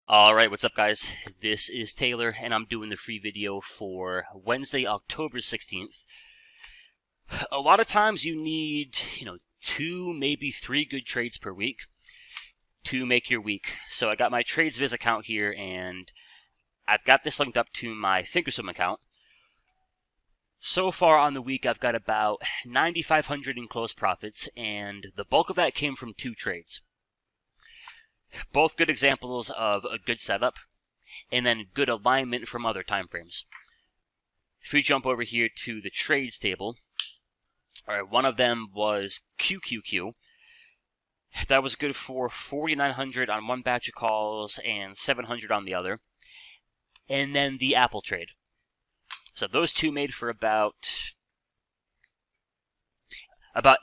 Alright, what's up guys? This is Taylor and I'm doing the free video for Wednesday, October 16th. A lot of times you need, 2, maybe 3 good trades per week to make your week. So I got my TradesViz account here and I've got this linked up to my Thinkorswim account. So far on the week I've got about 9,500 in closed profits, and the bulk of that came from 2 trades. Both good examples of a good setup, and then good alignment from other time frames. If we jump over here to the trades table, alright, one of them was QQQ. That was good for 4,900 on one batch of calls and 700 on the other. And then the Apple trade. So those two made for about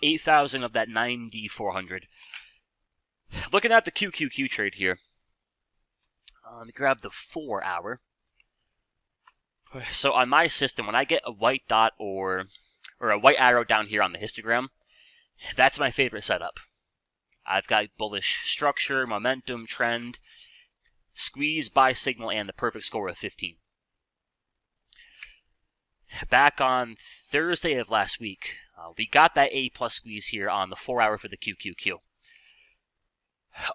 8,000 of that 9,400. Looking at the QQQ trade here, let me grab the 4 hour. So on my system, when I get a white dot or a white arrow down here on the histogram, that's my favorite setup. I've got bullish structure, momentum, trend, squeeze, buy signal, and the perfect score of 15. Back on Thursday of last week, we got that A+ squeeze here on the 4 hour for the QQQ.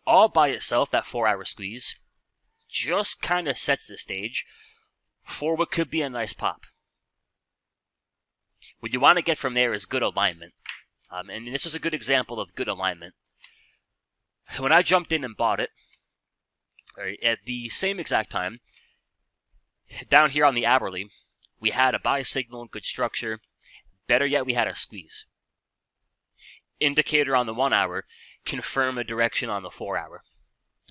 All by itself, that 4 hour squeeze just kind of sets the stage for what could be a nice pop. What you want to get from there is good alignment. And this was a good example of good alignment. When I jumped in and bought it, at the same exact time, down here on the hourly, we had a buy signal, good structure. Better yet, we had a squeeze. Indicator on the 1 hour confirm a direction on the 4 hour.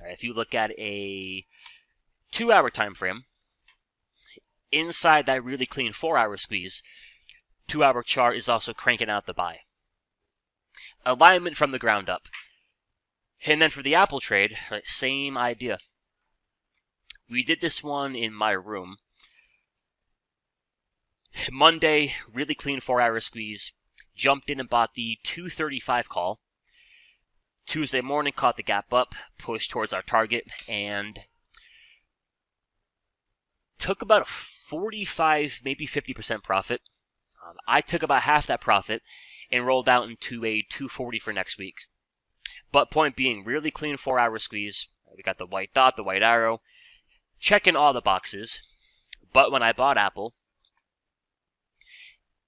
Right, if you look at a 2 hour time frame, inside that really clean 4 hour squeeze, 2 hour chart is also cranking out the buy. Alignment from the ground up. And then for the Apple trade, right, same idea. We did this one in my room. Monday, really clean 4 hour squeeze. Jumped in and bought the 235 call. Tuesday morning, caught the gap up, pushed towards our target, and took about a 45, maybe 50% profit. I took about half that profit and rolled out into a 240 for next week. But point being, really clean 4 hour squeeze. We got the white dot, the white arrow, checking all the boxes. But when I bought Apple,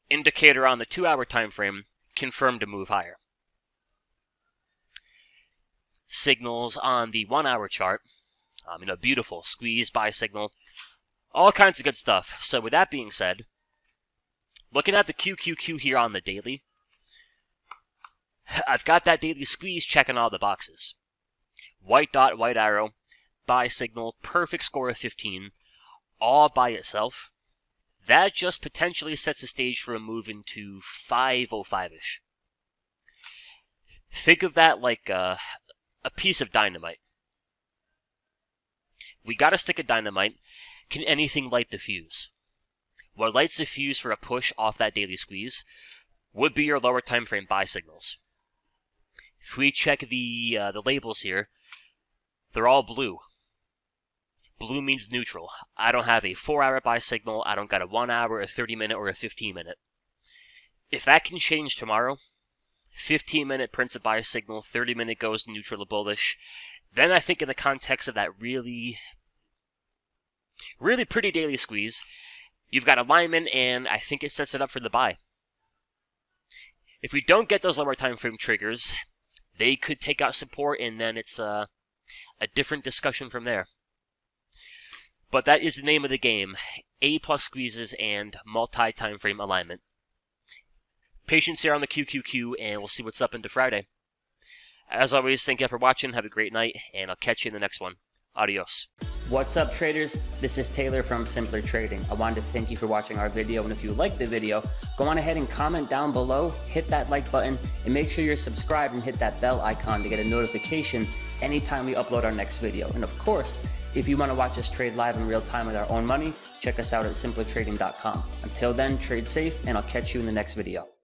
indicator on the 2 hour time frame confirmed a move higher. Signals on the 1 hour chart, beautiful squeeze, buy signal, all kinds of good stuff. So with that being said, looking at the QQQ here on the daily, I've got that daily squeeze checking all the boxes. White dot, white arrow, buy signal, perfect score of 15, all by itself. That just potentially sets the stage for a move into 505-ish. Think of that like a piece of dynamite. We got a stick of dynamite. Can anything light the fuse? What lights the fuse for a push off that daily squeeze would be your lower time frame buy signals. If we check the labels here, they're all blue. Blue means neutral. I don't have a 4 hour buy signal. I don't got a 1 hour, a 30 minute, or a 15 minute. If that can change tomorrow, 15 minute prints a buy signal, 30 minute goes neutral or bullish, then I think in the context of that really pretty daily squeeze, you've got alignment, and I think it sets it up for the buy. If we don't get those lower time frame triggers, they could take out support, and then it's a different discussion from there. But that is the name of the game, A+ squeezes and multi-time frame alignment. Patience here on the QQQ, and we'll see what's up into Friday. As always, thank you for watching, have a great night, and I'll catch you in the next one. Adios. What's up, traders? This is Taylor from Simpler Trading. I wanted to thank you for watching our video, and if you liked the video, go on ahead and comment down below, hit that like button, and make sure you're subscribed and hit that bell icon to get a notification anytime we upload our next video. And of course, if you want to watch us trade live in real time with our own money, check us out at simplertrading.com. Until then, trade safe, and I'll catch you in the next video.